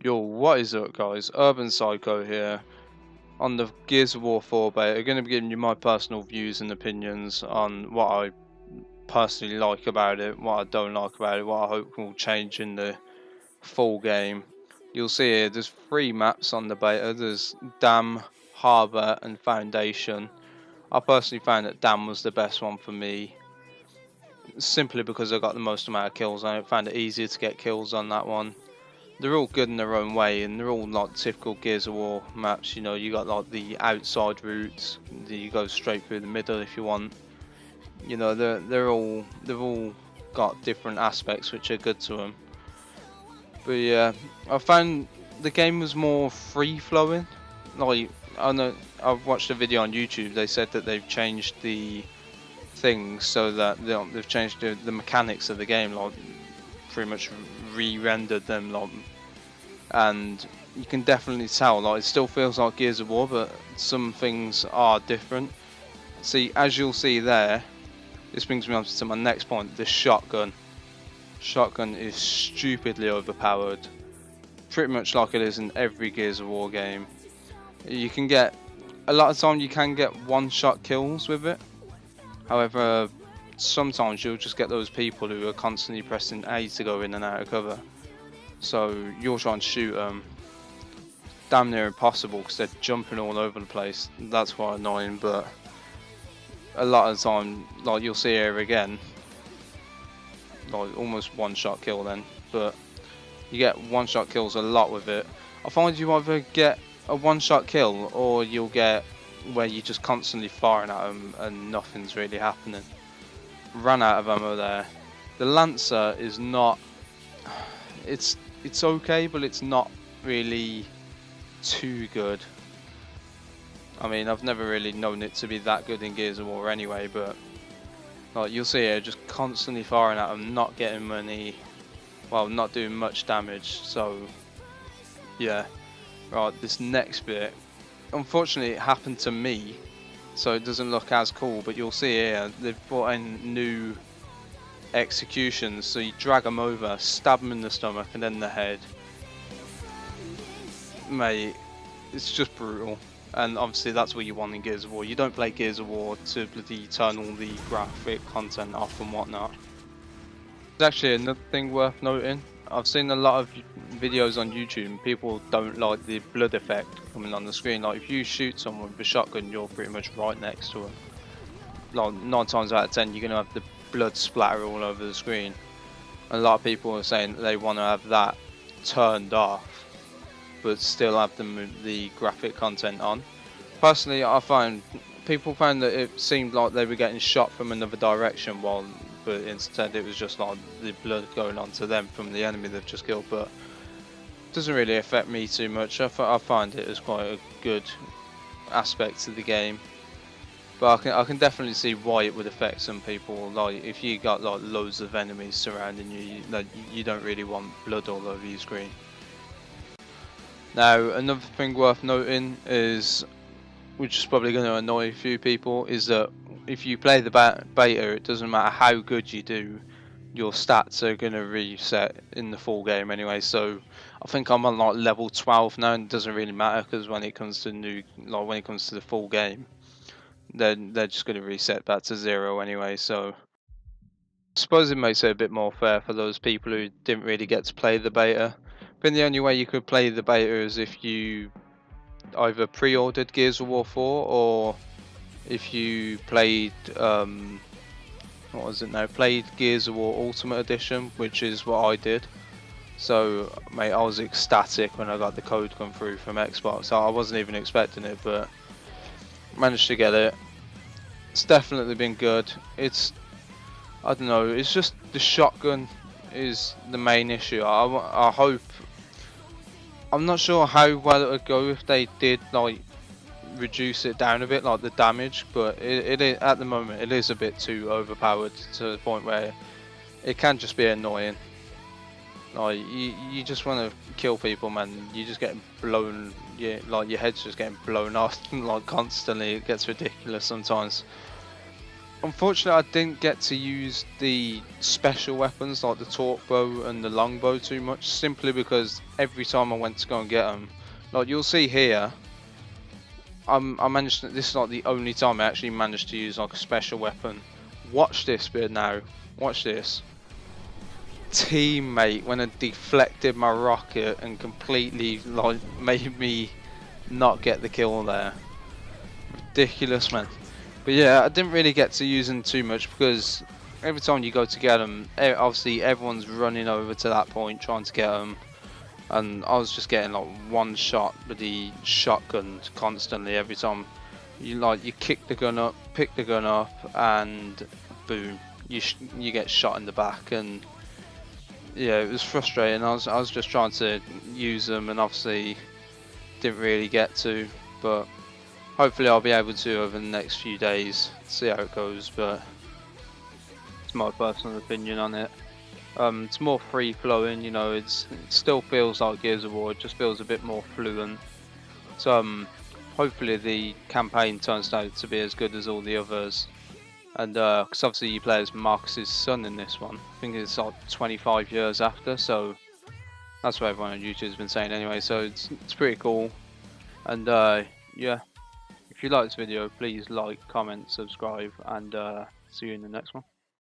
Yo, what is up guys? Urban Psycho here on the Gears of War 4 beta. I'm going to be giving you my personal views and opinions on what I personally like about it, what I don't like about it, what I hope will change in the full game. You'll see here there's 3 maps on the beta. There's Dam, Harbour and Foundation. I personally found that Dam was the best one for me, simply because I got the most amount of kills on it. I found it easier to get kills on that one. They're all good in their own way, and they're all like typical Gears of War maps. You know, you got like the outside routes, you go straight through the middle if you want. You know, they've all got different aspects which are good to them. But yeah, I found the game was more free flowing. Like, I know I've watched a video on YouTube. They said that they've changed the things so that they've changed the mechanics of the game, like pretty much re-rendered them, like, and you can definitely tell like it still feels like Gears of War, but some things are different. See, as you'll see there, this brings me on to my next point. The shotgun is stupidly overpowered, pretty much like it is in every Gears of War game. You can get a lot of time, you can get one-shot kills with it. However, sometimes you'll just get those people who are constantly pressing A to go in and out of cover. So you'll try and shoot them. Damn near impossible because they're jumping all over the place. That's quite annoying, but a lot of the time, like you'll see here again, like almost one-shot kill then. But you get one-shot kills a lot with it. I find you either get a one-shot kill or you'll get where you're just constantly firing at them and nothing's really happening. Ran out of ammo there. The Lancer is not. It's okay, but it's not really too good. I mean, I've never really known it to be that good in Gears of War anyway, but like you'll see here, just constantly firing at them, not getting any, well, not doing much damage. So yeah, right, this next bit, unfortunately it happened to me, so it doesn't look as cool, but you'll see here they've brought in new executions, so you drag them over, stab them in the stomach and then the head. Mate, it's just brutal, and obviously that's what you want in Gears of War. You don't play Gears of War to bloody turn all the graphic content off and whatnot. There's actually another thing worth noting. I've seen a lot of videos on YouTube and people don't like the blood effect coming on the screen. Like if you shoot someone with a shotgun, you're pretty much right next to them. Like 9 times out of 10 you're going to have the blood splatter all over the screen. And a lot of people are saying that they want to have that turned off but still have the graphic content on. Personally, I found people found that it seemed like they were getting shot from another direction, but instead it was just like the blood going onto them from the enemy they've just killed. But it doesn't really affect me too much. I find it as quite a good aspect to the game. But I can definitely see why it would affect some people. Like if you got like loads of enemies surrounding you, you don't really want blood all over your screen. Now another thing worth noting is, which is probably going to annoy a few people, is that if you play the beta, it doesn't matter how good you do, your stats are going to reset in the full game anyway. So I think I'm on like level 12 now, and it doesn't really matter because when it comes to when it comes to the full game, then they're just going to reset back to 0 anyway. So I suppose it makes it a bit more fair for those people who didn't really get to play the beta. But the only way you could play the beta is if you either pre-ordered Gears of War 4 or if you played what was it now? Played Gears of War Ultimate Edition, which is what I did. So mate, I was ecstatic when I got the code come through from Xbox. I wasn't even expecting it, but managed to get it. It's definitely been good. I don't know, it's just the shotgun is the main issue. I hope, I'm not sure how well it would go if they did like reduce it down a bit, like the damage, but it is, at the moment it is a bit too overpowered to the point where it can just be annoying. Like you just want to kill people, man. You just get blown, like your head's just getting blown off like constantly. It gets ridiculous sometimes. Unfortunately, I didn't get to use the special weapons like the torque bow and the longbow too much, simply because every time I went to go and get them, like you'll see here, I managed to, this is like the only time I actually managed to use like a special weapon. Watch this bit now. Watch this. Teammate when I deflected my rocket and completely like made me not get the kill there. Ridiculous, man. But yeah, I didn't really get to use them too much because every time you go to get them, obviously everyone's running over to that point trying to get them, and I was just getting like one shot with the shotgun constantly every time. You kick the gun up, pick the gun up, and boom, you get shot in the back, and yeah, it was frustrating. I was just trying to use them, and obviously didn't really get to, but hopefully I'll be able to over the next few days, see how it goes, but it's my personal opinion on it. It's more free flowing, you know, it still feels like Gears of War, it just feels a bit more fluent. So hopefully the campaign turns out to be as good as all the others. And because obviously you play as Marcus's son in this one, I think it's like 25 years after, so that's what everyone on YouTube has been saying anyway, so it's pretty cool. And yeah. If you like this video, please like, comment, subscribe, and see you in the next one.